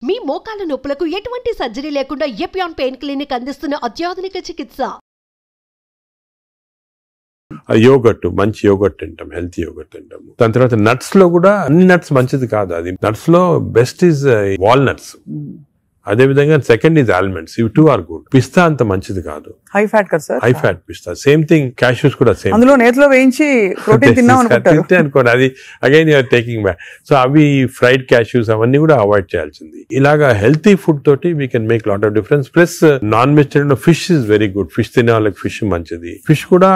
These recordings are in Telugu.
మీ మోకాళ్ళ నొప్పులకు ఎటువంటి సర్జరీ లేకుండా ఎపియాన్ పెయిన్ క్లినిక్ అందిస్తున్న అత్యాధునిక చికిత్స. యోగట్, మంచి యోగట్ తింటాం, హెల్తీ యోగట్ తింటాము. దాని తర్వాత నట్స్ లో కూడా అన్ని నట్స్ మంచిది కాదు. అది నట్స్ లో బెస్ట్ ఈజ్ వాల్నట్స్. అదే విధంగా సెకండ్ ఈజ్ ఆల్మండ్స్. ఇవి టూ ఆర్ గుడ్. పిస్తా అంత మంచిది కాదు, హై ఫ్యాట్ కదా సార్. హై ఫ్యాట్ పిస్తా. సేమ్ థింగ్ క్యాష్యూస్ కూడా సేమ్. అందులో నేతిలో వేయించి ప్రోటీన్ తిన్నాం అనుకోండి, అది again you're taking back. So అవి ఫ్రైడ్ క్యాష్యూస్ అవన్నీ కూడా అవాయిడ్ చేయాల్సింది. ఇలాగా హెల్తీ ఫుడ్ తోటి we can make lot of difference. Plus non vegetarian fish is very good. Fish తినే వాళ్ళకి ఫిష్ మంచిది. ఫిష్ కూడా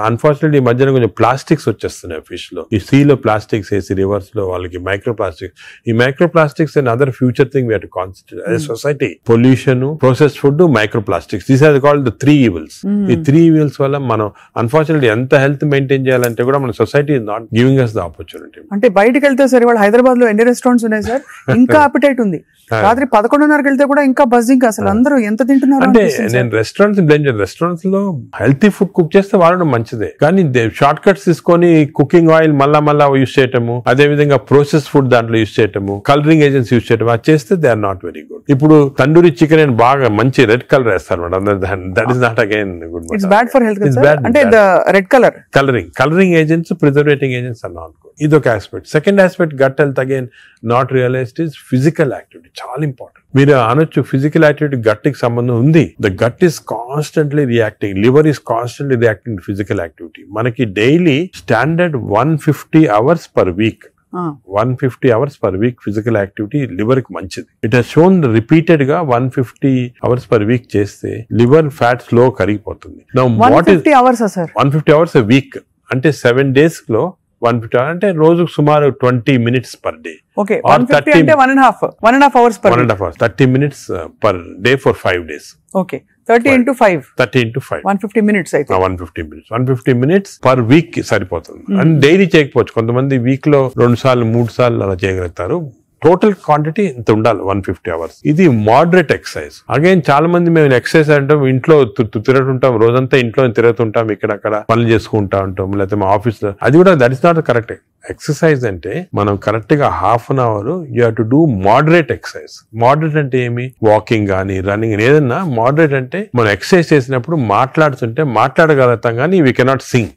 అన్ఫార్చునేట్లీ ఈ మధ్యన కొంచెం ప్లాస్టిక్స్ వచ్చేస్తున్నాయి ఫిష్ లో. ఈ సీలో ప్లాస్టిక్స్ వేసి రివర్స్ లో వాళ్ళకి మైక్రో ప్లాస్టిక్స్. ఈ microplastics and other future thing we have to concentrate as a society. Pollution, processed food, microplastics, these are called the 3 evils. ఈ 3 evils వల్ల మనం అన్ఫార్చునేట్లీ ఎంత హెల్త్ మెయింటైన్ చేయాలంటే కూడా మన society is not giving us the opportunity. అంటే బయటకు వెళ్తే సార్ ఇవాళ హైదరాబాద్ లో ఎన్ని రెస్టారెంట్స్ ఉన్నాయి సార్, ఇంకా అపిటైట్ ఉంది. రాత్రి 11:30కి వెళ్తే కూడా ఇంకా బజ్జింగ్. అసలు అందరూ ఎంత తింటున్నారు అంటే నేను రెస్టారెంట్స్ బ్లేమ్ చేయను. రెస్టారెంట్స్ లో హెల్తీ ఫుడ్ కుక్ చేస్తే వాడడం మంచిదే, కానీ షార్ట్ కట్స్ తీసుకొని కుకింగ్ ఆయిల్ మళ్ళా యూజ్ చేయటము, అదే విధంగా ప్రాసెస్ ఫుడ్ దాంట్లో యూజ్ చేయటము, కలరింగ్ ఏజెంట్స్ యూజ్ చేయటం, అది చేస్తే they are not very good. ఇప్పుడు తండూరి చికెన్ అని బాగా మంచి రెడ్ కలర్ వేస్తారు madam. That is not again good. It's bad for health. అంటే red colouring agents, preserving agents are not good. ఇదొక aspect. Second aspect gut health again not realised is physical activity. చాలా ఇంపార్టెంట్. మీరు అనొచ్చు ఫిజికల్ యాక్టివిటీ గట్ కి సంబంధం ఉంది. The gut is constantly reacting, liver is constantly reacting to physical activity. మనకి daily standard 150 hours per week, 150 hours per week physical activity liver కి మంచిది. ఇట్ హస్ షోన్ రిపీటెడ్ గా 150 hours per week చేస్తే లివర్ ఫ్యాట్ స్లో కరిగిపోతుంది. 150 hours a week అంటే 7 days లో 150 hours అంటే రోజుకు సుమారు 20 minutes per day. Okay, 150 అంటే 1.5 hours per 1.5 hours, 30 minutes per day for 5 days. Okay, 30 into 5 150 minutes అయితే 150 minutes per week సరిపోతుంది. అండ్ డైలీ చేయకపోవచ్చు. కొంతమంది వీక్ లో 2 సార్లు 3 సార్లు అలా చేయగలుగుతారు. టోటల్ క్వాంటిటీ ఇంత ఉండాలి 150 hours. ఇది మోడరేట్ ఎక్సర్సైజ్. అగైన్ చాలా మంది మేము ఎక్సర్సైజ్ అంటాం, ఇంట్లో తిరుగుతుంటాం, రోజంతా ఇంట్లో తిరుగుతుంటాం, ఇక్కడక్కడ పనులు చేసుకుంటా ఉంటాం, లేకపోతే మా ఆఫీస్ లో. అది కూడా that is not correct. Exercise అంటే మనం కరెక్ట్ గా ½ an hour you have to do moderate exercise. Moderate అంటే ఏమి? వాకింగ్ కానీ రన్నింగ్, ఏదన్నా మోడరేట్ అంటే మనం ఎక్సర్సైజ్ చేసినప్పుడు మాట్లాడుతుంటే మాట్లాడగలుగుతాం కానీ వీ కెనాట్ సింగ్.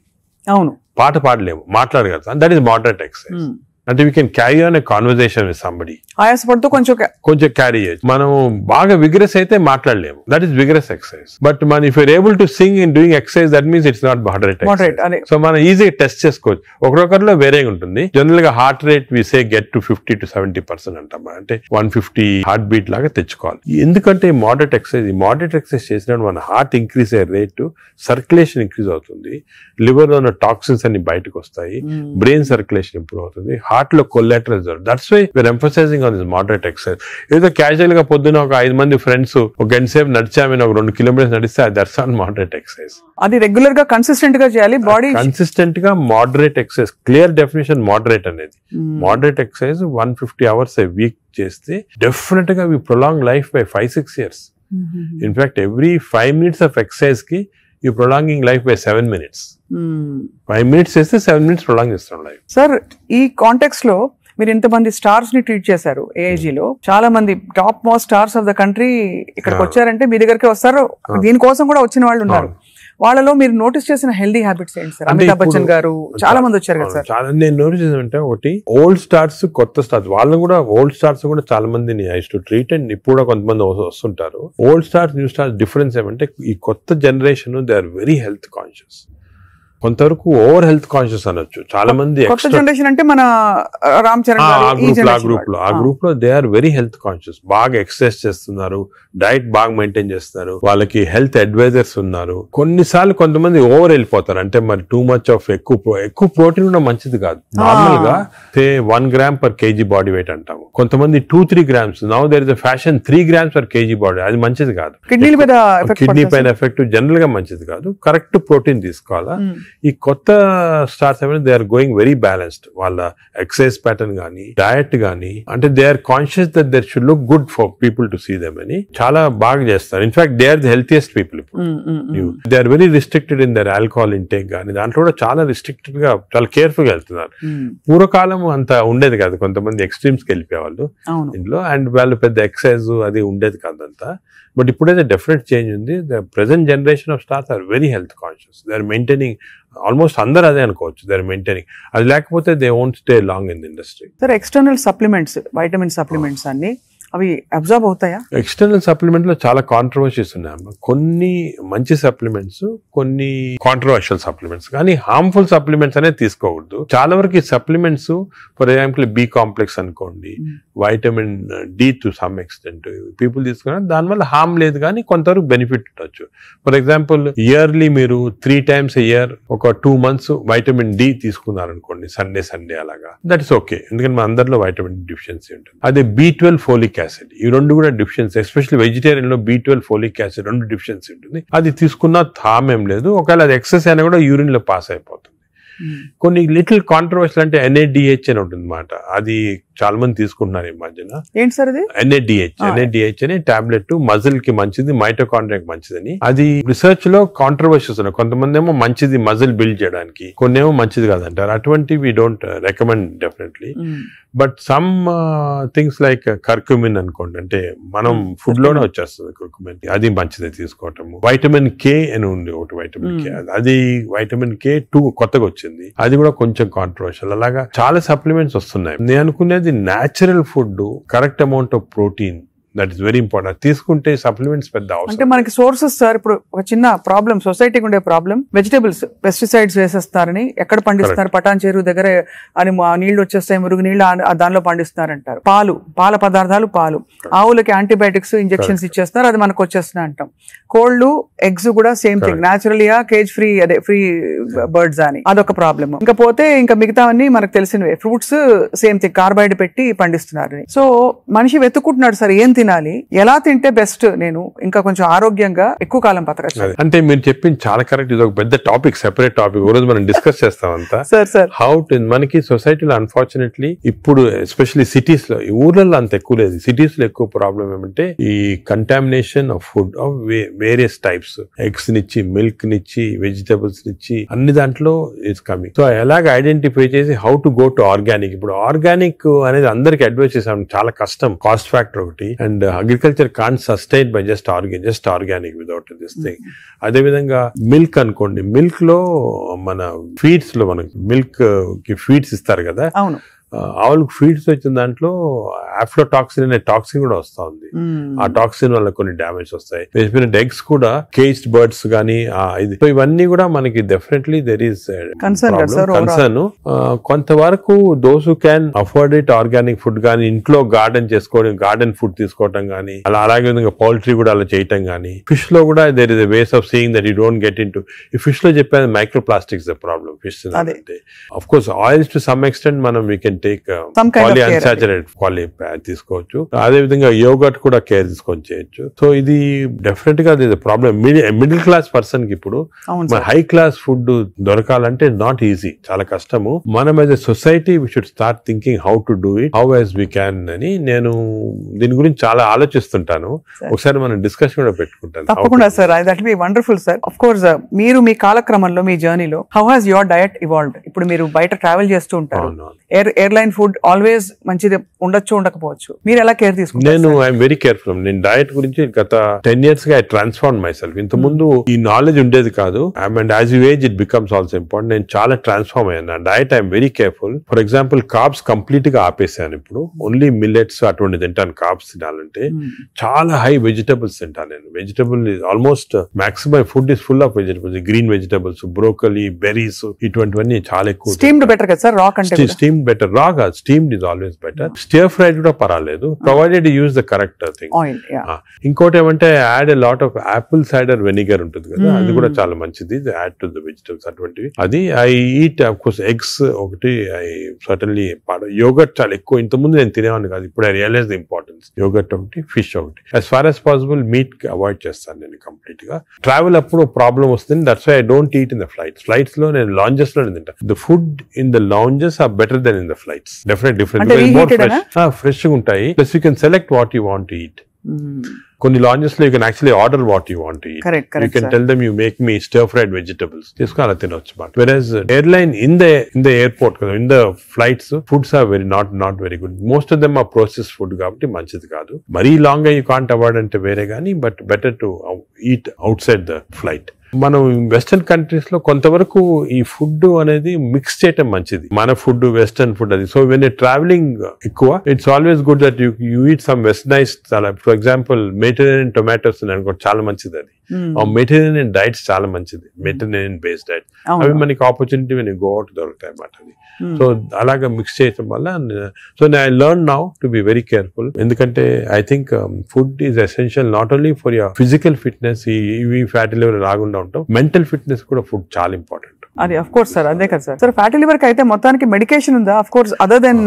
అవును, పాట పాడలేము, మాట్లాడగలుగుతాం. That is moderate exercise. అంటే we can carry on a conversation with somebody. ఆయాసపడుతూ కొంచెం క్యారీ చేయొచ్చు. మనం బాగా విగ్రెస్ అయితే మాట్లాడలేము. That is vigorous exercise. But మన if you're able to sing in doing exercise, that means it's not moderate. So మనం ఈజీగా టెస్ట్ చేసుకోవచ్చు. ఒకరొకరిలో వేరేగా ఉంటుంది. జనరల్ గా heart rate we say get to 50 to 70% అంటాం. అంటే 150 హార్ట్ బీట్ లాగా తెచ్చుకోవాలి. ఎందుకంటే మోడరేట్ ఎక్సర్సైజ్ చేసినప్పుడు మన హార్ట్ ఇంక్రీజ్ అయ్యే రేటు, సర్క్యులేషన్ ఇంక్రీజ్ అవుతుంది, లివర్ లో ఉన్న టాక్సిన్స్ అన్ని బయటకు వస్తాయి, బ్రెయిన్ సర్క్యులేషన్ ఇంప్రూవ్ అవుతుంది, హార్ట్ లో collateral result. That's why we're emphasising on this moderate exercise. ఏదో క్యాజువల్ గా పొద్దున ఒక 5 మంది ఫ్రెండ్స్ ఒక గంట సేపు నడిచామని ఒక 2 kilometers నడిస్తే దట్స్ నాట్ మోడరేట్ ఎక్సర్సైజ్. అది రెగ్యులర్ గా కన్సిస్టెంట్ గా చేయాలి. బాడీ కన్సిస్టెంట్ గా moderate exercise. Clear definition moderate అనేది. Moderate exercise 150 hours a week చేస్తే డెఫినెట్ గా we prolong life by 5-6 years. In fact every 5 minutes of exercise కి you prolonging life by 7 minutes. 5 minutes చేస్తే 7 minutes ప్రొలాంగ్ చేస్తాం లైఫ్. సార్, ఈ కాంటెక్స్ట్ లో మీరు ఇంతమంది స్టార్స్ ని ట్రీట్ చేశారు. AIG లో చాలా మంది top most stars of the country ఇక్కడికి వచ్చారంటే మీ దగ్గరికి వస్తారు. దీనికోసం కూడా వచ్చిన వాళ్ళు ఉన్నారు. వాళ్ళలో మీరు నోటీస్ చేసిన హెల్దీ హ్యాబిట్స్ ఏంటి సార్? అమితాబ్ బచ్చన్ గారు చాలా మంది వచ్చారు కదా సార్. చాలా నేను నోటీస్ చేసానంటే, ఒకటి ఓల్డ్ స్టార్స్, కొత్త స్టార్స్. వాళ్ళని కూడా ఓల్డ్ స్టార్స్ కూడా చాలా మందిని ఐ టు ట్రీట్. అండ్ ఇప్పుడు కూడా కొంతమంది వస్తుంటారు. Old stars, new stars difference ఏమంటే, ఈ కొత్త generation they are very health conscious. కొంతవరకు ఓవర్ హెల్త్ కాన్షియస్ అనొచ్చు. చాలా మంది కొత్త జనరేషన్ అంటే మన రామ్ చరణ్ ఆ గ్రూప్ లో they are very health conscious. బాగా ఎక్సర్సైజ్ చేస్తున్నారు, డైట్ బాగా మెయింటైన్ చేస్తున్నారు, వాళ్ళకి హెల్త్ అడ్వైజర్స్ ఉన్నారు. కొన్నిసార్లు కొంతమంది ఓవర్ వెళ్ళిపోతారు. అంటే మరి టూ మచ్ ఆఫ్ ఎక్కువ ప్రోటీన్ కూడా మంచిది కాదు. నార్మల్ గా 1 gram per kg body weight అంటాము. కొంతమంది 2-3 grams. Now there is a fashion 3 grams per kg body. అది మంచిది కాదు. కిడ్నీ పైన ఎఫెక్ట్ జనరల్ గా మంచిది కాదు. కరెక్ట్ ప్రోటీన్ తీసుకోవాలా. ఈ కొత్త స్టార్స్ ఏమైనా they are going very balanced. వాళ్ళ ఎక్సర్సైజ్ ప్యాటర్న్ కానీ డయట్ కానీ అంటే they are conscious that their should look good for people to see them అని చాలా బాగా చేస్తారు. In fact they are the healthiest people ఇప్పుడు. They are very restricted in their alcohol intake కానీ దాంట్లో కూడా చాలా రిస్ట్రిక్టెడ్ గా చాలా కేర్ఫుల్ గా వెళ్తున్నారు. పూర్వకాలం అంత ఉండేది కాదు, కొంతమంది ఎక్స్ట్రీమ్స్ కి వెళ్ళిపోయేవాళ్ళు ఇంట్లో అండ్ వాళ్ళు పెద్ద ఎక్సర్సైజ్ అది ఉండేది కాదంతా. బట్ ఇప్పుడైతే డెఫినెట్ చేంజ్ ఉంది. The present generation of stars are very health conscious. They are maintaining almost అందరూ అదే అనుకోవచ్చు. They are maintaining. అది లేకపోతే they won't stay long in the industry. Sir external supplements, vitamin supplements అన్ని అవి అబ్జర్వ్ అవుతాయా? ఎక్స్టర్నల్ సప్లిమెంట్ లో చాలా కాంట్రవర్సీస్ ఉన్నాయి. కొన్ని మంచి సప్లిమెంట్స్, కొన్ని కాంట్రవర్షియల్ సప్లిమెంట్స్, కానీ హార్మ్ఫుల్ సప్లిమెంట్స్ అనేది తీసుకోకూడదు. చాలా వరకు ఈ supplements for example B complex అనుకోండి, vitamin D to some extent people తీసుకున్నారు, దానివల్ల హార్మ్ లేదు కానీ కొంతవరకు బెనిఫిట్ ఉండొచ్చు. ఫర్ ఎగ్జాంపుల్ ఇయర్లీ మీరు 3 times a year ఒక 2 months వైటమిన్ డి తీసుకున్నారనుకోండి, సండే అలాగా, దట్ ఇస్ ఓకే. ఎందుకంటే మన అందరిలో వైటమిన్ డిఫిషియన్సీ ఉంటుంది. అదే B12 ఫోలిక్ యాసిడ్, ఈ రెండు కూడా డిఫిషియన్సీ, ఎస్పెషల్లీ వెజిటేరియన్ లో B12 ఫోలిక్ యాసిడ్ రెండు డిఫిషియన్సీ ఉంటుంది. అది తీసుకున్న హార్మ్ ఏం లేదు. ఒకవేళ అది ఎక్సెస్ అయినా కూడా యూరిన్ లో పాస్ అయిపోతుంది. కొన్ని లిటిల్ కాంట్రవర్షియల్ అంటే NADH అని ఉంటుంది అన్నమాట. అది చాలా మంది తీసుకుంటున్నారు ఈ మధ్యన. ఏంటి సార్ అది? NADH అని టాబ్లెట్ మజిల్ కి మంచిది, మైటోకాండ్రియాకి మంచిదని. అది రిసర్చ్ లో కాంట్రవర్షియస్ ఉన్నాయి. కొంతమంది ఏమో మంచిది మజిల్ బిల్డ్ చేయడానికి, కొన్ని ఏమో మంచిది కాదంటారు. అటువంటి we don't recommend definitely. But some things like curcumin అనుకోండి, అంటే మనం ఫుడ్ లోనే వచ్చేస్తుంది కర్క్యూమిన్, అది మంచిది తీసుకోవటం. వైటమిన్ K అని ఉంది ఒకటి, వైటమిన్ K, అది వైటమిన్ K2 కొత్తగా వచ్చింది, అది కూడా కొంచెం కాంట్రవర్షియల్. అలాగా చాలా సప్లిమెంట్స్ వస్తున్నాయి. నేను అనుకునేది natural food, correct amount of protein, that is very important. తీసుకుంటే సప్లిమెంట్స్ పెద్ద అవసరం. అంటే మనకి సోర్సెస్ సార్, ఇప్పుడు ఒక చిన్న ప్రాబ్లం సొసైటీకి ఉండే ప్రాబ్లం, వెజిటబుల్స్ పెస్టిసైడ్స్ వేసేస్తారని, ఎక్కడ పండిస్తున్నారు, పటాన్ చెరువు దగ్గర అని నీళ్లు వచ్చేస్తాయి, మురుగు నీళ్లు దానిలో పండిస్తున్నారంటారు. పాల పదార్థాలు, ఆవులకి యాంటీబయాటిక్స్ ఇంజెక్షన్స్ ఇచ్చేస్తున్నారు, అది మనకు వచ్చేస్తున్నాయి అంటాం. కోళ్లు, ఎగ్స్ కూడా సేమ్ థింగ్, న్యాచురల్గా కేజ్ ఫ్రీ, అదే ఫ్రీ బర్డ్స్ అని, అదొక ప్రాబ్లమ్. ఇంకా పోతే ఇంకా మిగతావన్నీ మనకు తెలిసినవే. ఫ్రూట్స్ సేమ్ థింగ్, కార్బైడ్ పెట్టి పండిస్తున్నారు. సో మనిషి వెతుక్కుంటున్నాడు సార్ ఏం తినాలి, ఎలా తింటే బెస్ట్, నేను ఇంకా కొంచెం ఆరోగ్యంగా ఎక్కువ కాలం బతకచ్చు. అంటే మీరు చెప్పింది చాలా కరెక్ట్. ఇది ఒక పెద్ద టాపిక్, సెపరేట్ టాపిక్, ఈ రోజు మనం డిస్కస్ చేస్తాం అంతా. హౌ టు మనకి సొసైటీలో అన్ఫార్చునేట్లీ ఇప్పుడు ఎస్పెషల్లీ సిటీస్ లో, ఈ ఊర్లలో అంత ఎక్కువ లేదు, సిటీస్ లో ఎక్కువ ప్రాబ్లం ఏమంటే ఈ contamination of food of various types, eggs నిచ్చి, మిల్క్ నిచ్చి, వెజిటబుల్స్ నిచ్చి, అన్ని దాంట్లో ఇట్స్ కమింగ్. సో ఎలాగ ఐడెంటిఫై చేసి how to go to organic. ఇప్పుడు ఆర్గానిక్ అనేది అందరికి అడ్వైస్ చేసాం, చాలా కష్టం, కాస్ట్ ఫ్యాక్టర్ ఒకటి. And agriculture can't sustain by just organic without this thing. అదే విధంగా మిల్క్ అనుకోండి, మిల్క్ లో మన ఫీడ్స్ లో మనకి మిల్క్ కి ఫీడ్స్ ఇస్తారు కదా, ఆవులకు ఫీడ్స్ వచ్చిన దాంట్లో ఆఫ్లోటాక్సిన్ అనే టాక్సిన్ కూడా వస్తా ఉంది. ఆ టాక్సిన్ వల్ల కొన్ని డ్యామేజ్ వస్తాయి. ఎగ్స్ కూడా కేజ్డ్ బర్డ్స్ గానీ, సో ఇవన్నీ కూడా మనకి డెఫినెట్లీ దెర్ ఈస్ కన్సర్న్. కొంతవరకు those who can afford it, organic food కానీ, ఇంట్లో గార్డెన్ చేసుకోవడం, గార్డెన్ ఫుడ్ తీసుకోవటం కానీ, అలాగే విధంగా పౌల్ట్రీ కూడా అలా చేయటం కానీ. ఫిష్ లో కూడా there is a ways of seeing that you don't get in to. ఈ ఫిష్ లో చెప్పేది microplastics the problem. Fish అంటే of course oils to some extent మనం వీ కెన్ టేక్ పాలిఅన్సాచురేటెడ్ తీసుకోవచ్చు. అదే విధంగా యోగర్ట్ కూడా కేర్ తీసుకొని చేయొచ్చు. సో ఇది డెఫినెట్ గా ప్రాబ్లం. మిడిల్ క్లాస్ పర్సన్ కి ఇప్పుడు హై క్లాస్ ఫుడ్ దొరకాలంటే నాట్ ఈజీ, చాలా కష్టము. మనం as a society we should start thinking how to do it, how as we can అని నేను దీని గురించి చాలా ఆలోచిస్తుంటాను. ఒకసారి మనం డిస్కషన్ కూడా పెట్టుకుంటాను. తప్పకుండా sir, that be wonderful sir. Of course మీరు మీ కాలక్రమంలో, మీ జర్నీలో how has your diet evolved? ఇప్పుడు మీరు బయట ట్రావెల్ చేస్తూ ఉంటారు, ఎయిర్లైన్ ఫుడ్ ఆల్వేస్ మంచిది ఉండొచ్చు, ఉండకపోవచ్చు, మీరు ఎలా కేర్ తీసుకుంటారు? నేను ఐఎమ్ వెరీ కేర్ఫుల్. నేను డయట్ గురించి గత 10 years గా ఐ ట్రాన్స్ఫార్మ్ మై సెల్ఫ్. ఇంత ముందు ఈ నాలెడ్జ్ ఉండేది కాదు. And as you age it becomes also important. నేను చాలా ట్రాన్స్ఫార్మ్ అయ్యాను. నా diet I'm very careful. For example carbs complete గా ఆపేసాను. ఇప్పుడు ఓన్లీ మిల్లెట్స్ అటువంటి తింటాను. కార్బ్స్ తినాలంటే చాలా హై వెజిటబుల్స్ తింటాను నేను. Vegetable almost maximum food is full of vegetables, green vegetables, broccoli, berries, ఇటువంటివన్నీ చాలా ఎక్కువ. స్టీమ్డ్ బెటర్ కదా సార్, రా కంటే స్టీమ్ బెటర్. రా కాదు, steamed is always better. Stir fried కూడా పర్వాలేదు, provided use the correct thing. ఇంకోటి ఏమంటే add a lot of Apple cider vinegar ఉంటుంది కదా, అది కూడా చాలా మంచిది, యాడ్ టు ద వెజిటబుల్స్ అటువంటివి. అది I eat of course eggs ఒకటి, ఐ సర్టన్లీ యోగర్ట్ చాలా ఎక్కువ, ఇంతకుముందు నేను తినేవాడిని కాదు, ఇప్పుడు I realise the importance. Yogurt ఒకటి, ఫిష్ ఒకటి. As far as possible meat avoid చేస్తాను నేను కంప్లీట్ గా. ట్రావెల్ అప్పుడు ప్రాబ్లం వస్తుంది, that's why I don't eat in the flights లో నేను లాంజెస్ లో తింటా. The food in the lounges are better than in the flights, definite different fresh గా ఉంటాయి. Plus you can select what you want to eat. కొన్ని లాంజెస్ లో you can actually order what you want to eat. You can tell them you make me stir fried vegetables, తీసుకుని అలా తినొచ్చు. Versus airline in the airport కదా, in the flights foods are very not very good. Most of them are process food కాబట్టి మంచిది కాదు. మరీ లాంగ్ గా యూ కాంట్ అవాయిడ్ అంటే వేరే కానీ, but better to eat out side the flight. మనం వెస్టర్న్ కంట్రీస్ లో కొంతవరకు ఈ ఫుడ్ అనేది మిక్స్ చేయటం మంచిది, మన ఫుడ్ వెస్టర్న్ ఫుడ్ అది. సో వెన్ ట్రావెలింగ్ ఎక్కువ, it's always good that you eat some westernise. For example Mediterranean tomatoes అనుకో, చాలా మంచిది అది. మెడిటరేనియన్ డైట్స్ చాలా మంచిది, మెడిటరేనియన్ బేస్డ్ డైట్. అవి మనకి ఆపర్చునిటీ వెన్ గో అవుట్ దొరుకుతాయి అన్నమాట అది. సో అలాగా మిక్స్ చేయటం వల్ల, so I learn now to be very careful. ఎందుకంటే I think food is essential not only for your physical fitness, ఈ ఫ్యాటీ లివర్ రాకుండా ఉంటాం, మెంటల్ ఫిట్నెస్ కూడా ఫుడ్ చాలా ఇంపార్టెంట్. అది అఫ్ కోర్స్ సార్, అదే కదా సార్. సార్ ఫ్యాటీ లివర్ కి అయితే మొత్తానికి మెడికేషన్ ఉందా? అఫ్ కోర్స్ అదర్ దెన్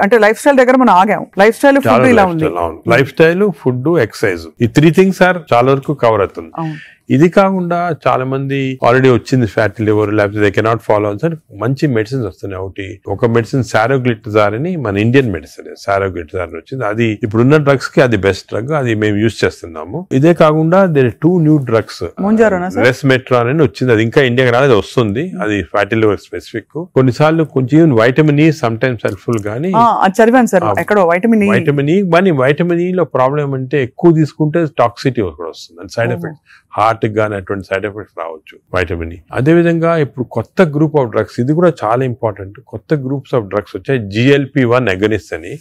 అంటే లైఫ్ స్టైల్ దగ్గర మనం ఆగాం. లైఫ్ స్టైల్, ఫుడ్ ఇలా ఉంది. లైఫ్ స్టైల్, ఫుడ్, ఎక్సర్సైజ్, ఈ 3 things ఆర్ చాలా వరకు కవర్ అవుతుంది. ఇది కాకుండా చాలా మంది ఆల్రెడీ వచ్చింది ఫ్యాటీ లివర్, లేకపోతే దే కెనాట్ ఫాలో అని మంచి మెడిసిన్స్ వస్తున్నాయి. ఒక మెడిసిన్ సారోగ్లిటజార్ అని, మన ఇండియన్ మెడిసిన్ సారోగ్లిటజార్ వచ్చింది. అది ఇప్పుడున్న డ్రగ్స్ కి అది బెస్ట్ డ్రగ్, అది మేము యూజ్ చేస్తున్నాము. ఇదే కాకుండా దేర్ 2 new drugs, రెస్మెట్రాన్ అని వచ్చింది, అది ఇంకా ఇండియాకి రాలేదు, వస్తుంది. అది ఫ్యాటీ లివర్ స్పెసిఫిక్. కొన్నిసార్లు కొంచెం vitamin E some times helpful గానీ, వైటమిన్ ఈ లో ప్రాబ్లం అంటే ఎక్కువ తీసుకుంటే టాక్సిటీ కూడా వస్తుంది, సైడ్ ఎఫెక్ట్స్, హార్ట్ గానీ అటువంటి సైడ్ ఎఫెక్ట్స్ రావచ్చు వైటమిన్ ఈ. అదేవిధంగా ఇప్పుడు కొత్త గ్రూప్ ఆఫ్ డ్రగ్స్, ఇది కూడా చాలా ఇంపార్టెంట్. కొత్త గ్రూప్స్ ఆఫ్ డ్రగ్స్ వచ్చాయి, GLP-1 అగనిస్ట్ అని.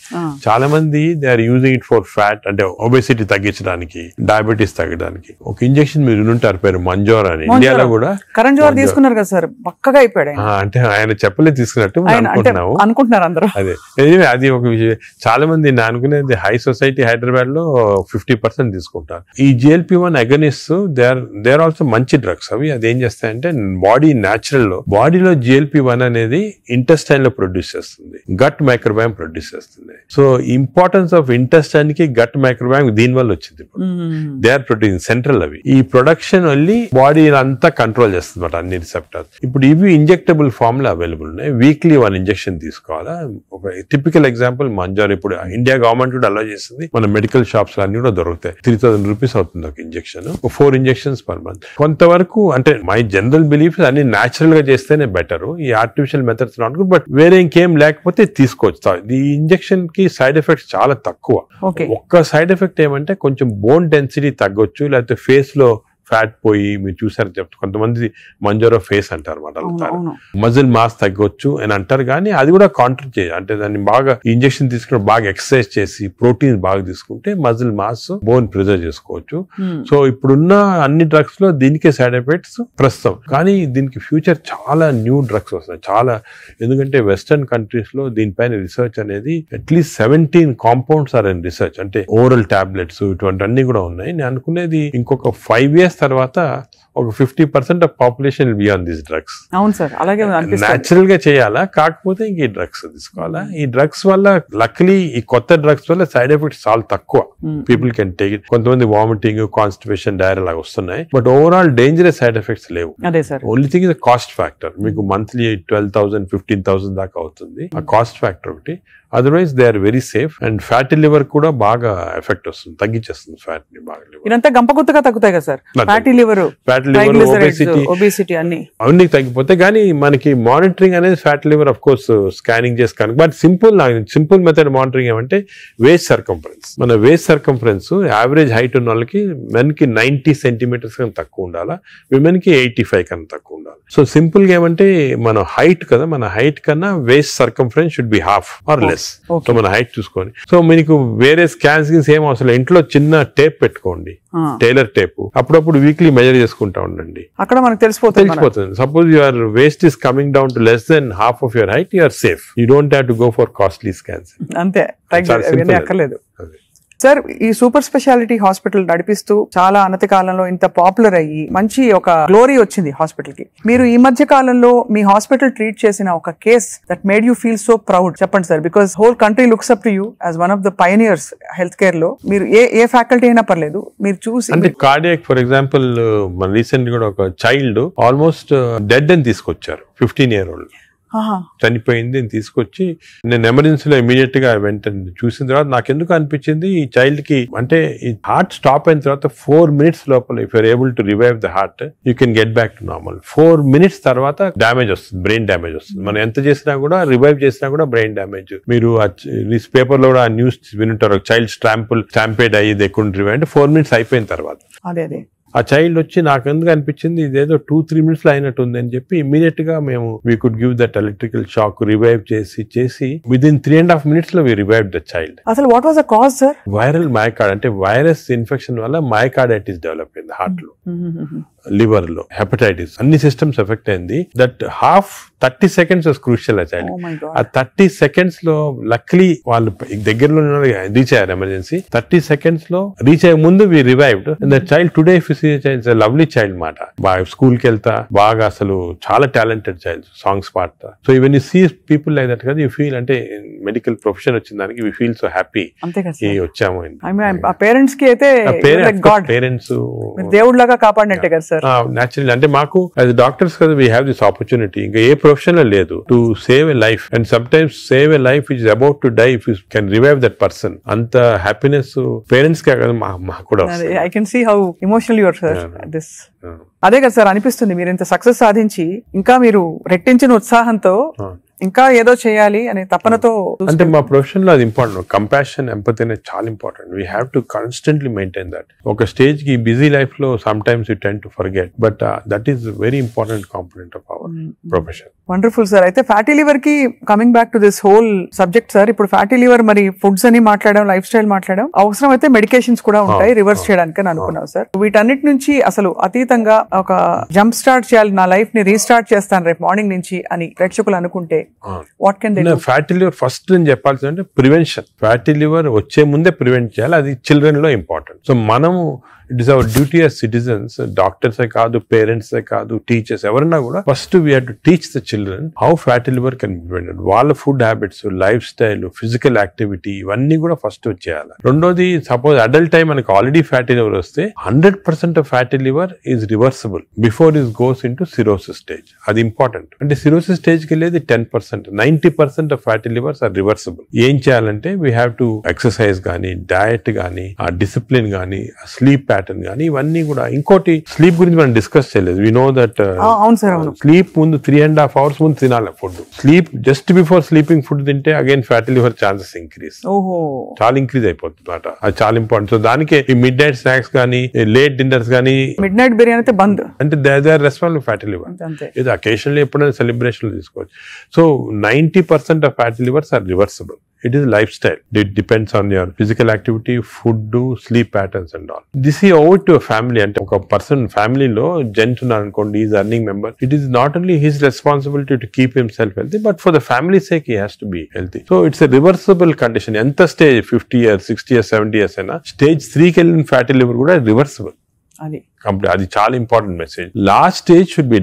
చాలా మంది they are using it for fat, అంటే ఒబెసిటీ తగ్గించడానికి, డయాబెటీస్ తగ్గడానికి. ఒక ఇంజెక్షన్ మీరు వినుంటారు, పేరు మంజోర్ అని. ఇండియాలో కూడా తీసుకున్నారు కదా సార్, పక్కగా అయిపోయాడు. అంటే ఆయన చెప్పలే తీసుకున్నట్టు అనుకుంటున్నారు అందరూ. అదే అది ఒక విషయం. చాలా మంది నేను అనుకునేది హై సొసైటీ హైదరాబాద్ లో 50% తీసుకుంటారు. ఈ GLP-1 agonist they are also మంచి డ్రగ్స్. అవి అది ఏం చేస్తాయంటే బాడీ న్యాచురల్ లో, బాడీలో GLP-1 అనేది ఇంటెస్టైన్ లో ప్రొడ్యూస్ చేస్తుంది, గట్ మైక్రోబయామ్ ప్రొడ్యూస్ చేస్తుంది. సో ఇంపార్టెన్స్ ఆఫ్ ఇంటెస్టైన్ కి గట్ మైక్రోబయామ్ దీని వల్ల వచ్చింది. దే ఆర్ ప్రొడ్యూసింగ్ సెంట్రల్, అవి ఈ ప్రొడక్షన్ వెళ్ళి బాడీ అంతా కంట్రోల్ చేస్తుంది అన్నమాట, అన్ని రిసెప్టర్స్. ఇప్పుడు ఇవి ఇంజెక్టబుల్ ఫామ్ లో అవైలబుల్ ఉన్నాయి. వీక్లీ 1 ఇంజెక్షన్ తీసుకోవాలా. ఒక టిపికల్ ఎగ్జాంపుల్ మంజార్, ఇప్పుడు ఇండియా గవర్నమెంట్ కూడా అలౌ చేస్తుంది, మన మెడికల్ షాప్స్ అన్ని కూడా దొరుకుతాయి. 3000 రూపీస్ అవుతుంది ఒక ఇంజెక్షన్, 4 ఇంజెక్షన్స్ పర్ మంత్. కొంతవరకు అంటే మై జనరల్ బిలీఫ్ అన్ని న్యాచురల్ గా చేస్తేనే బెటర్, ఈ artificial methods not good. But వేరే ఇంకేం లేకపోతే తీసుకోవచ్చు. ఈ ఇంజెక్షన్ కి సైడ్ ఎఫెక్ట్స్ చాలా తక్కువ. ఒక్క సైడ్ ఎఫెక్ట్ ఏమంటే కొంచెం బోన్ డెన్సిటీ తగ్గొచ్చు, లేకపోతే ఫేస్ లో ఫ్యాట్ పోయి, మీరు చూసారు చెప్తారు కొంతమంది మంజోరో ఫేస్ అంటారు అనమాట, మజిల్ మాస్ తగ్గొచ్చు అని అంటారు. కానీ అది కూడా కాంట్రీ చేయాలి, అంటే దాన్ని బాగా ఇంజెక్షన్ తీసుకుని బాగా ఎక్సర్సైజ్ చేసి ప్రోటీన్ బాగా తీసుకుంటే మజిల్ మాస్, బోన్ ప్రిజర్వ్ చేసుకోవచ్చు. సో ఇప్పుడున్న అన్ని డ్రగ్స్ లో దీనికే సైడ్ ఎఫెక్ట్స్ ప్రస్తుతం, కానీ దీనికి ఫ్యూచర్ చాలా న్యూ డ్రగ్స్ వస్తాయి చాలా. ఎందుకంటే వెస్టర్న్ కంట్రీస్ లో దీనిపైన రీసెర్చ్ అనేది at least 17 compounds are in research, అంటే ఓరల్ టాబ్లెట్స్ ఇటువంటి అన్ని కూడా ఉన్నాయి. నేను అనుకునేది ఇంకొక 5 years తర్వాత ఒక 50% of population will be on this drugs. అవును సార్, అలాగే న్యాచురల్ గా చేయాలా, కాకపోతే ఇంక ఈ డ్రగ్స్ తీసుకోవాలా. ఈ డ్రగ్స్ వల్ల లక్లీ ఈ కొత్త డ్రగ్స్ వల్ల సైడ్ ఎఫెక్ట్స్ చాలా తక్కువ, పీపుల్ కెన్ టేక్ ఇట్. కొంతమంది వామిటింగ్, కాన్స్టిపేషన్, డైరియా లాగా వస్తున్నాయి, but overall dangerous side effects లేవు. Only thing is cost factor. మీకు మంత్లీ 12,000 15,000 దాకా అవుతుంది, ఆ కాస్ట్ ఫ్యాక్టర్ ఒకటి. Otherwise they are very safe. And fatty liver కూడా బాగా ఎఫెక్ట్ వస్తుంది, తగ్గించేస్తుంది ఫ్యాట్ ని బాగా. ఇదంతా గంపగుత్తగా తగ్గుతాయి కదా సార్, ఫ్యాటీ లివర్, ఒబేసిటీ అన్ని తగ్గిపోతాయి. కానీ మనకి మానిటరింగ్ అనేది fatty liver of course scanning చేసి కనుక, బట్ సింపుల్ మెథడ్ మానిటరింగ్ ఏమంటే వేస్ట్ సర్కంఫరెన్స్. మన వేస్ట్ సర్కంఫరెన్స్ యావరేజ్ హైట్ ఉన్న వాళ్ళకి మెన్ కి 90 centimeters కన్నా తక్కువ ఉండాలా, విమెన్ కి 85 కన్నా తక్కువ ఉండాలి. సో సింపుల్ గా ఏమంటే మన హైట్ కదా, మన హైట్ కన్నా waist circumference should be half or less. Less. So మన హైట్ చూసుకొని, సో మీకు వేరే స్కాన్స్ ఏం అవసరం, ఇంట్లో చిన్న టేప్ పెట్టుకోండి, టైలర్ టేప్, అప్పుడప్పుడు వీక్లీ మెజర్ చేసుకుంటా ఉండండి, అక్కడ మనకు తెలిసిపోతుంది. Suppose your waist is coming down to less than half of your height, you're safe. You don't have to go for costly scans. అంతే, అక్కర్లేదు. సార్, ఈ సూపర్ స్పెషాలిటీ హాస్పిటల్ నడిపిస్తూ చాలా అనతి కాలంలో ఇంత పాపులర్ అయ్యి మంచి ఒక గ్లోరీ వచ్చింది హాస్పిటల్ కి. మీరు ఈ మధ్య కాలంలో మీ హాస్పిటల్ ట్రీట్ చేసిన ఒక case that made you feel so proud చెప్పండి sir, because whole country looks up to you as one of the pioneers health care లో. మీరు ఏ ఫ్యాకల్టీ అయినా పర్లేదు, మీరు చూసి. అంటే కార్డియాక్ ఫర్ ఎగ్జాంపుల్, మన రీసెంట్ కూడా ఒక చైల్డ్ ఆల్మోస్ట్ డెడ్ అని తీసుకొచ్చారు, 15-year-old చనిపోయింది అని తీసుకొచ్చి, నేను ఎమర్జెన్సీలో ఇమీడియట్ గా వెంటనే చూసిన తర్వాత నాకు ఎందుకు అనిపించింది, ఈ చైల్డ్ కి అంటే ఈ హార్ట్ స్టాప్ అయిన తర్వాత 4 minutes లోపల if you're able to revive the heart, you can get back to normal. 4 minutes తర్వాత డ్యామేజ్ వస్తుంది, బ్రెయిన్ డ్యామేజ్ వస్తుంది. మనం ఎంత చేసినా కూడా, రివైవ్ చేసినా కూడా బ్రెయిన్ డ్యామేజ్. మీరు పేపర్ లో కూడా ఆ న్యూస్ వినుంటారు, చైల్డ్ స్టాంపేడ్ అయ్యి దే కుడెంట్ రివైవ్ అంటే 4 minutes అయిపోయిన తర్వాత. అదే ఆ చైల్డ్ వచ్చి నాకు ఎందుకు అనిపించింది ఇదేదో 2-3 minutes లో అయినట్టు ఉంది అని చెప్పి ఇమీడియట్ గా మేము we could give that electrical shock, revive చేసి విదిన్ 3.5 minutes లో వి రివైవ్ ద చైల్డ్. అసలు what was the cause sir? Viral myocard, అంటే వైరస్ ఇన్ఫెక్షన్ వల్ల మయోకార్డైటిస్ డెవలప్ అయింది హార్ట్ లో, లివర్ లో, హెపటైటిస్, అన్ని సిస్టమ్స్ ఎఫెక్ట్ అయింది. That 30 seconds was crucial. ఆ చైల్డ్ ఆ 30 seconds లో లక్లీ వాళ్ళు దగ్గరలో రీచ్ అయ్యారు ఎమర్జెన్సీ. 30 seconds లో రీచ్ అయ్యే ముందు we revived. The child today lovely child మాట, బాగా స్కూల్ కి వెళ్తా, బాగా అసలు చాలా టాలెంటెడ్ చైల్డ్, సాంగ్స్ పాడతా. So even you see people like that కదా, యూ ఫీల్ అంటే మెడికల్ ప్రొఫెషన్ వచ్చిన దానికి వి ఫీల్ సో హ్యాపీ వచ్చాము. పేరెంట్స్ కి అయితే పేరెంట్స్ దేవుడిలాగా కాపాడినట్టే కదా సార్. న్యాచురల్ అంటే మాకు యాజ్ డాక్టర్స్ కదా వీ హ్యావ్ దిస్ ఆపర్చునిటీ, ఇంకా ఏ ప్రొఫెషన్ లో లేదు, to save a life. And sometimes save a life is about to die if you can revive that person. అంత హ్యాపీనెస్ పేరెంట్స్ కే కదా మాకు కూడా. I can see how emotional you are sir. This అదే కదా సార్ అనిపిస్తుంది, మీరు ఇంత సక్సెస్ సాధించి ఇంకా మీరు రెట్టించిన ఉత్సాహంతో ఇంకా ఏదో చేయాలి అనే తపనతో. అంటే మా ప్రొఫెషన్ లో అది ఇంపార్టెంట్, కంపాషన్, ఎంపతి అనేది చాలా important. We have to constantly maintain that. ఒక స్టేజ్ కి బిజీ లైఫ్ లో some times you tend to forget, but that is very important component of our profession. Wonderful sir. అయితే ఫ్యాటీ లివర్ కి coming back to this whole subject sir, ఇప్పుడు ఫ్యాటీ లివర్ మరి ఫుడ్స్ అని మాట్లాడడం, లైఫ్ స్టైల్ మాట్లాడడం, అవసరం అయితే మెడికేషన్స్ కూడా ఉంటాయి రివర్స్ చేయడానికి అని అనుకున్నాం సార్. వీటన్నిటి నుంచి అసలు అతీతంగా ఒక జంప్ స్టార్ట్ చేయాలి, నా లైఫ్ ని రీస్టార్ట్ చేస్తాను రేపు మార్నింగ్ నుంచి అని ప్రేక్షకులు అనుకుంటే what can they do? Fatty liver first నేను చెప్పాల్సింది అంటే ప్రివెన్షన్. ఫ్యాటీ లివర్ వచ్చే ముందే ప్రివెంట్ చేయాలి, అది చిల్డ్రన్ లో ఇంపార్టెంట్. సో మనము it is our duty as citizens, డాక్టర్సే కాదు, పేరెంట్సే కాదు, టీచర్స్ ఎవరన్నా కూడా first we have to teach the children how fatty liver can be prevented. వాళ్ళ food habits, life style, physical activity ఇవన్నీ కూడా ఫస్ట్ వచ్చేయాలి. రెండోది, సపోజ్ అడల్ట్ టైం మనకి ఆల్రెడీ ఫ్యాటీ లివర్ వస్తే 100% of fatty liver is reversible before is goes into cirrhosis stage. అది ఇంపార్టెంట్. అంటే సిరోసిస్ స్టేజ్ కి వెళ్ళేది 10%, 90% of fatty livers are reversible. ఏం చేయాలంటే వీ హ్యావ్ టు ఎక్సర్సైజ్ కానీ, డయట్ కానీ, ఆ డిసిప్లిన్ కానీ, స్లీప్ ప్యాటర్న్ కానీ, ఇవన్నీ కూడా. ఇంకోటి, స్లీప్ గురించి మనం డిస్కస్ చేయలేదు. వి నో దట్ స్లీప్ ముందు 3.5 hours ముందు తినాలి food. Sleep just before sleeping food తింటే again fatty liver chances increase, చాలా ఇంక్రీజ్ అయిపోతుంది అన్నమాట. అది చాలా ఇంపార్టెంట్. సో దానికి ఈ మిడ్ నైట్ స్నాక్స్ కానీ, లేట్ డిన్నర్స్ కానీ, మిడ్ నైట్ బిర్యానీ అయితే బంద్, అంటే they are responsible fatty liver. ఇది అకేషన్లీ ఎప్పుడైనా సెలబ్రేషన్ తీసుకోవచ్చు. So 90% of fatty livers are reversible. It is lifestyle. It depends on your physical activity, food, sleep patterns and all. This is over to a family. And a person family lo gent unnarukondi, is earning member. It is not only his responsibility to keep himself healthy, but for the family's sake he has to be healthy. So it's a reversible condition. Enta stage 50 years, 60 years, 70 years aina stage 3 ki ellin fatty liver kuda reversible. అది చాలా important message. Last stage should be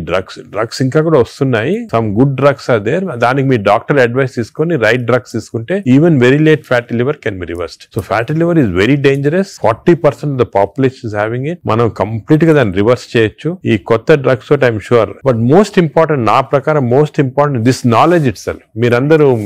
drugs ఇంకా కూడా వస్తున్నాయి. Some good drugs are there. దానికి మీ డాక్టర్ అడ్వైస్ తీసుకొని రైట్ డ్రగ్స్ తీసుకుంటే even very late fatty liver can be reversed. So fatty liver is very dangerous. 40% of the population is having it. మనం కంప్లీట్ గా దాన్ని రివర్స్ చేయొచ్చు ఈ కొత్త డ్రగ్స్ తోటి, I'm sure. But most important, నా ప్రకారం most important this knowledge it self.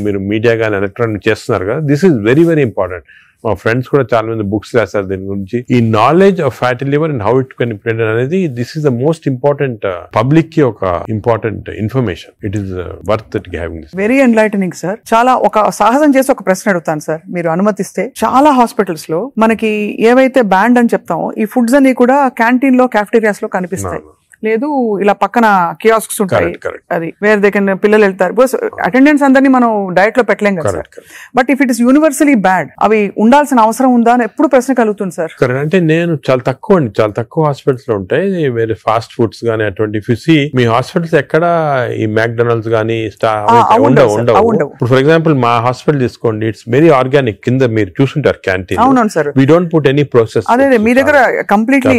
మీరు మీడియా కానీ ఎలక్ట్రానిక్ చేస్తున్నారు కదా, this is very very important. మా ఫ్రెండ్స్ కూడా చాలా మంది బుక్స్ రాశారు దీని గురించి. ఈ knowledge of fatty liver and how it can be prevented అనేది, this is the most important public కి ఒక important information. It is worth it having this. Very enlightening sir. చాలా ఒక సాహసం చేసి ఒక ప్రశ్న అడుగుతాను సార్, మీరు అనుమతిస్తే. చాలా హాస్పిటల్స్ లో మనకి ఏవైతే బ్యాండ్ అని చెప్తామో ఈ ఫుడ్స్ అన్ని కూడా క్యాంటీన్ లో, క్యాఫ్టేరియాస్ లో కనిపిస్తాయి. లేదు ఇలా పక్కన కియాస్క్స్ ఉంటాయి, Correct. అది వేర్ దే కెన్ పిల్లలు వెళ్తారు. బికాస్ అటెండెన్స్ అందరినీ మనం డైట్ లో పెట్టలేం కదా sir. But if it is universally bad, అవి ఉండాల్సిన అవసరం ఉందా అని ఎప్పుడు ప్రశ్న కలుగుతుంది సార్. కరెక్ట్. అంటే నేను చాలా తక్కువ హాస్పిటల్స్ లో ఉంటాయి వేరే ఫాస్ట్ ఫుడ్స్ గానీ అటువంటి. ఇఫ్ యు సీ మీ హాస్పిటల్స్ ఎక్కడ ఈ మ్యాక్డొనాల్డ్స్ గానీ ఉండవు. ఇప్పుడు ఫర్ ఎగ్జాంపుల్ మా హాస్పిటల్ తీసుకోండి, ఇట్స్ వెరీ ఆర్గానిక్. కింద మీరు చూసుంటారు క్యాంటీన్. అవును sir. We don't put any process. అదే మీ దగ్గర completely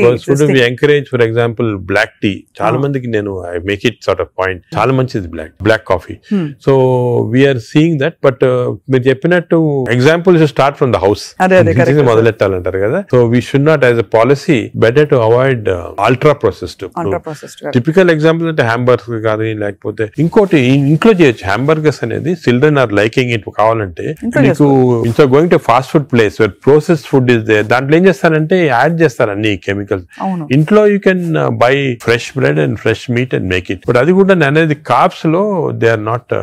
we encourage for example black tea. చాలా మందికి నేను I make it sort of point, చాలా మంచిది black coffee. So we are seeing that. But మీరు చెప్పినట్టు example start from the house మొదలెట్టాలంటారు కదా. So we should not as a policy better to avoid ultra processed. Typical example అంటే హ్యాంబర్గర్ కానీ లేకపోతే ఇంకోటి ఇంట్లో చేయొచ్చు. హ్యాంబర్గర్స్ అనేది చిల్డ్రన్ ఆర్ లైకింగ్ ఇట్. కావాలంటే మీకు ఇంట్లో going to fast food place where processed food is there, దాంట్లో ఏం చేస్తారంటే యాడ్ చేస్తారు అన్ని కెమికల్స్. ఇంట్లో you can buy fresh bread and fresh meat and make it. But అది కూడా అనేది కార్బ్స్ లో they are not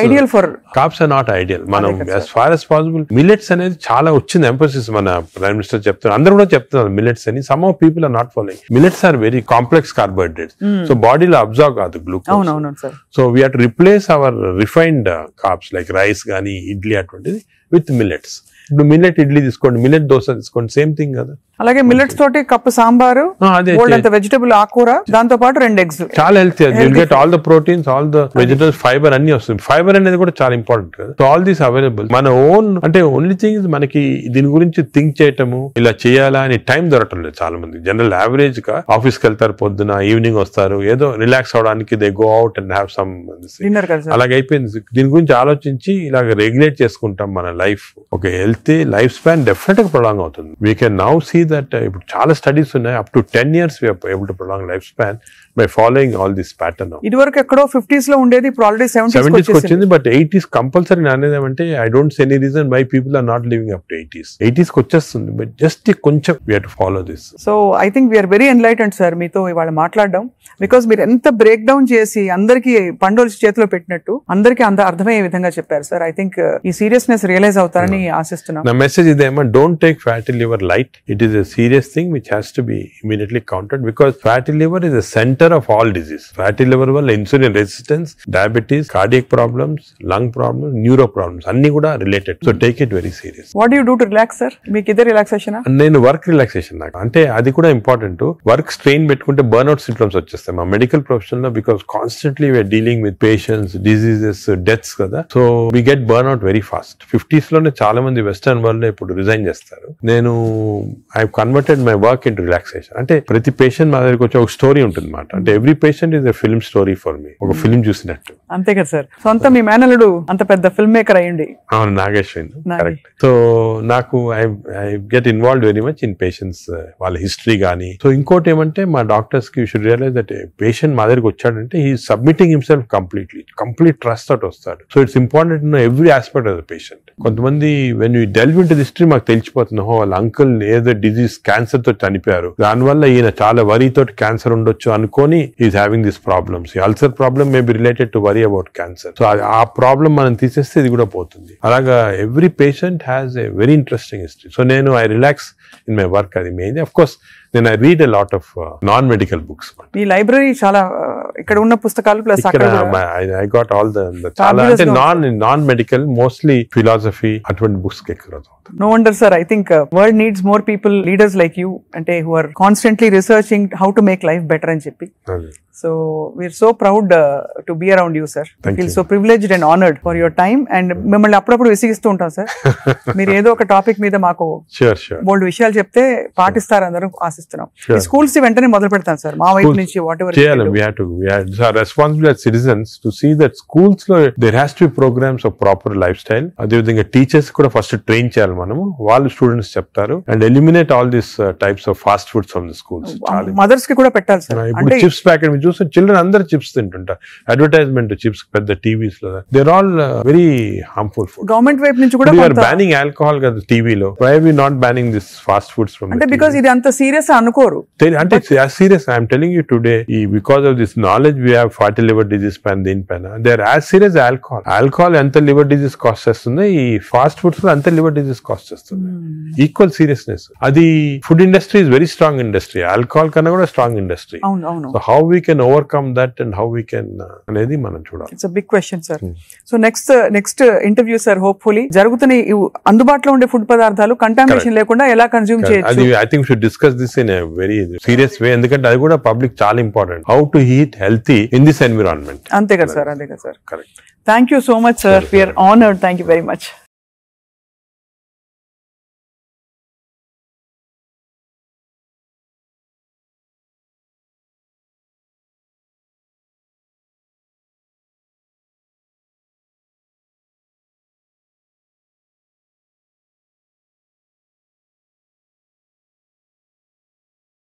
ideal for carbs are not ideal. మనం as far as possible millets అనేది చాలా వచ్చింది ఎంఫోసిస్. మన ప్రైమ్ మినిస్టర్ చెప్తున్నారు, అందరూ కూడా చెప్తున్నారు మిల్లెట్స్ అని. Some of people are not following. Millets are very complex carbohydrates. So బాడీలో అబ్జర్వ్ కాదు glucose. So we have to replace our refined carbs like rice కానీ ఇడ్లీ అటువంటిది విత్ మిల్లెట్స్. ఇప్పుడు మిల్లెట్ ఇడ్లీ తీసుకోండి, మిల్లెట్ దోశ తీసుకోండి, సేమ్ థింగ్ కదా. అలాగే మిల్లెట్స్ తోటి కప్పు సాంబారు, వెజిటబుల్ ఆకుకూర, దాంతో పాటు 2 eggs. చాలా healthy. You'll get all the proteins, all the vegetables, fibre అన్ని వస్తుంది. ఫైబర్ అనేది కూడా చాలా ఇంపార్టెంట్ కదా. So all these available. మన ఓన్ అంటే ఓన్లీ థింగ్ మనకి దీని గురించి థింక్ చేయటము, ఇలా చేయాలా అని టైం దొరకటం లేదు చాలా మంది. జనరల్ యావరేజ్ గా ఆఫీస్ కి వెళ్తారు, పొద్దున ఈవినింగ్ వస్తారు, ఏదో రిలాక్స్ అవడానికి they go out and have some dinner. అలాగే అయిపోయింది. దీని గురించి ఆలోచించి ఇలాగ రెగ్యులేట్ చేసుకుంటాం మన లైఫ్. ఒక హెల్తీ లైఫ్ స్పాన్ డెఫినెట్ గా ప్రొలాంగ్ అవుతుంది. We can now see that ఇప్పుడు చాలా స్టడీస్ ఉన్నాయి, up to 10 years we are able to prolong lifespan by following all this pattern. ఇదివరకు ఎక్కడో 50s లో ఉండేది, ఇప్పుడు ఆల్రెడీ 70s వచ్చింది. బట్ 80s కంపల్సరీ అనేది ఏమంటే I don't see any reason why people are not living up to 80s కి వచ్చేస్తుంది. బట్ జస్ట్ కొంచెం we have to follow this. So I think we're very enlightened sir మీతో ఇవాళ మాట్లాడడం. బికాస్ మీరు ఎంత బ్రేక్ డౌన్ చేసి అందరికి పండుగలు చేతిలో పెట్టినట్టు అందరికి అర్థమయ్యే విధంగా చెప్పారు సార్. ఐ థింక్ ఈ సీరియస్నెస్ రియలైజ్ అవుతారని ఆశిస్తున్నాం. నా మెసేజ్ ఇదేమో, don't take fatty liver light. It is a serious thing which has to be immediately counted, because fatty liver is the center of all disease. Fatty liver వల్ల insulin resistance, diabetes, cardiac problems, lung problems, neuro problems అన్ని కూడా related. So take it very serious. What do you do to relax sir? మీకు ఇదే రిలాక్సేషన్? నేను వర్క్ రిలాక్సేషన్. నాకు అంటే అది కూడా ఇంపార్టెంట్. వర్క్ స్ట్రెయిన్ పెట్టుకుంటే బర్న్అవుట్ సింప్టమ్స్ వచ్చేస్తాయి మా మెడికల్ ప్రొఫెషన్ లో. Because constantly we are dealing with patients, diseases, deaths కదా. So we get burnout very fast. 50s లోనే చాలా మంది వెస్టర్న్ వరల్డ్ లో ఇప్పుడు రిజైన్ చేస్తారు. నేను I converted my work into relaxation. అంటే ప్రతి పేషెంట్ మా దగ్గరికి వచ్చి ఒక స్టోరీ ఉంటుంది అన్నమాట. అంటే every patient is a film story for me. ఒక ఫిల్మ్ చూసినట్టు. అంతే కదా సార్. సొంత మీ మేనల్లుడు అంత పెద్ద ఫిల్మ్ మేకర్ అయ్యండి. అవును, నాగేశ్వరి. కరెక్ట్. సో నాకు I get involved very much in patients, వాళ్ళ హిస్టరీ కానీ. సో ఇంకోటి ఏమంటే మా డాక్టర్స్ కి you should realise that patient మా దగ్గరికి వచ్చాడంటే he submitting himself complete trust తోటి వస్తాడు. So it's important know every aspect of the patient. కొంతమంది when you delve into the history మాకు తెలిసిపోతుంది, వాళ్ళ అంకుల్ ఏదో డిజీజ్ క్యాన్సర్ తో చనిపోయారు, దానివల్ల ఈయన చాలా వరీ తోటి క్యాన్సర్ ఉండొచ్చు అనుకొని ఈజ్ హ్యావింగ్ దిస్ ప్రాబ్లమ్స్. ఈ ulcer problem may be related to worry about cancer. So ఆ ప్రాబ్లమ్ మనం తీసేస్తే ఇది కూడా పోతుంది. అలాగా every patient has a very interesting history. So నేను I relax in my work. అది మెయిన్. అఫ్ కోర్స్ నేను I read a lot of non medical books. మీ లైబ్రరీ చాలా ఇక్కడ ఉన్న పుస్తకాలు plus I got all the చాలా అంటే నాన్ మెడికల్ మోస్ట్లీ ఫిలాసఫీ అటువంటి బుక్స్ ఎక్కువ. No wonder sir, I think world needs more people, leaders like you, ante who are constantly researching how to make life better అని చెప్పి. So we're so proud to be around you sir. I feel so privileged and honored for your time, and మిమ్మల్ని అప్పుడప్పుడు విసిగిస్తూ ఉంటాం సార్. మీరు ఏదో ఒక టాపిక్ మీద మాకు బోల్డ్ విషయాలు చెప్తే పాటిస్తారు అందరూ ఆశిస్తున్నాం. ఈ స్కూల్స్ వెంటనే మొదలు పెడతాం సార్ మా వైపు నుంచి. What ever we are responsible as citizens to see that schools లో there has to be programs of proper lifestyle. అదే విధంగా టీచర్స్ కూడా ఫస్ట్ ట్రైన్ చేయాలి మనము. వాళ్ళు స్టూడెంట్స్ చెప్తారు. And eliminate all this types of fast foods from the schools. Mothers కి కూడా పెట్టాలి సార్. ఇప్పుడు చిప్స్ ప్యాకెట్ మీరు చూస్తే చిల్డ్రన్ అందరు చిప్స్ తింటుంటారు. అడ్వర్టైజ్మెంట్ చిప్స్ పెద్ద టీవీస్ లో they're all very harmful food. Government వైపు నుంచి కూడా బ్యానింగ్ ఆల్కహాల్ కదా టీవీలో. Why are we not banning this fast foods from? అంటే బికాజ్ ఇది అంత సీరియస్ అనుకోరు. అంటే as serious I am telling you today, because of this knowledge we have fatty liver disease దీనిపైన they are as serious as alcohol ఎంత లివర్ డిజీజ్ కాస్ట్ చేస్తుంది, ఈ ఫాస్ట్ ఫుడ్స్ అంత లివర్ డిజీజ్ కాస్ట్ చేస్తుంది. Equal seriousness. అది food industry is very strong industry, alcohol కన్నా కూడా strong industry. So how we can overcome that and how we can అనేది మనం చూడాలి. It's a big question sir. So next interview sir, hopefully జరుగుతున్న అందుబాటులో ఉండే ఫుడ్ పదార్థాలు కంటామినేషన్ లేకుండా ఎలా కన్జ్యూమ్ చేయొచ్చు. అది I think should discuss this in a very serious way, ఎందుకంటే అది కూడా పబ్లిక్ చాలా important. How to eat healthy in this environment. అంతే కదా సార్, అంతే కదా sir. Correct. Thank you so much sir, we're honoured. Thank you very much.